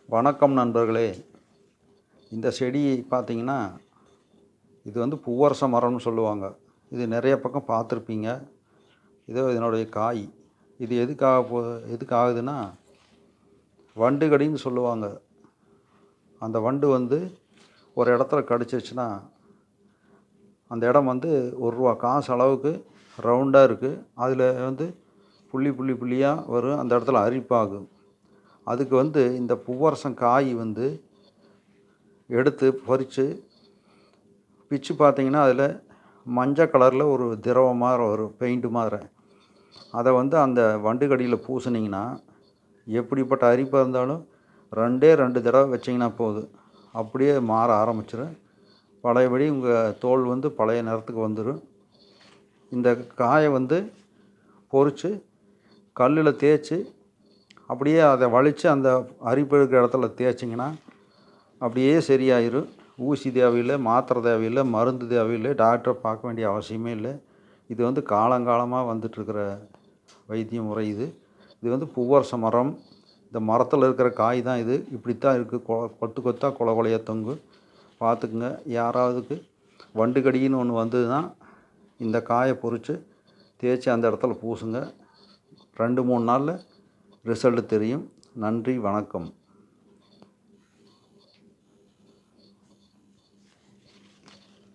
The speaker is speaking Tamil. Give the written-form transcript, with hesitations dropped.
வணக்கம் நண்பர்களே. இந்த செடி பார்த்திங்கன்னா, இது வந்து பூவரச மரம்னு சொல்லுவாங்க. இது நிறைய பக்கம் பார்த்துருப்பீங்க. இதனுடைய காய். இது எதுக்கு ஆகுதுன்னா, வண்டு கடின்னு சொல்லுவாங்க. அந்த வண்டு வந்து ஒரு இடத்துல கடிச்சிருச்சுன்னா, அந்த இடம் வந்து ரூ. 1 காசு அளவுக்கு ரவுண்டாக இருக்குது. அதில் வந்து புள்ளியாக வரும். அந்த இடத்துல அரிப்பாகும். அதுக்கு வந்து இந்த பூவரசம் காய் வந்து எடுத்து பறித்து பிச்சு பார்த்திங்கன்னா, அதில் மஞ்சள் கலரில் ஒரு திரவம் மாதிரி வரும், பெயிண்ட்டு மாதிரி. அதை வந்து அந்த வண்டு கடியில் பூசுனீங்கன்னா, எப்படிப்பட்ட அரிப்பாக இருந்தாலும் 2 தடவை வச்சிங்கன்னா போதும், அப்படியே மாற ஆரம்பிச்சிடும். பழையபடி உங்கள் தோல் வந்து பழைய நிறத்துக்கு வந்துடும். இந்த காயை வந்து பொறித்து கல்லில் தேய்ச்சி அப்படியே அதை வலித்து அந்த அரிப்பு இருக்கிற இடத்துல தேய்ச்சிங்கன்னா அப்படியே சரியாயிடும். ஊசி தேவையில்லை, மாத்திரை தேவையில்லை, மருந்து தேவையில்லை, டாக்டரை பார்க்க வேண்டிய அவசியமே இல்லை. இது வந்து காலங்காலமாக வந்துட்டுருக்கிற வைத்திய முறை இது. இது வந்து பூவரச மரம். இந்த மரத்தில் இருக்கிற காய் தான் இது. இப்படித்தான் இருக்குது. கொத்து கொத்தாக கொலையாக தொங்கும். பார்த்துக்குங்க. யாராவதுக்கு வண்டு கடின்னு ஒன்று வந்ததுன்னா இந்த காயை பொறித்து தேய்ச்சி அந்த இடத்துல பூசுங்க. 2-3 நாளில் ரிசல்ட்டு தெரியும். நன்றி, வணக்கம்.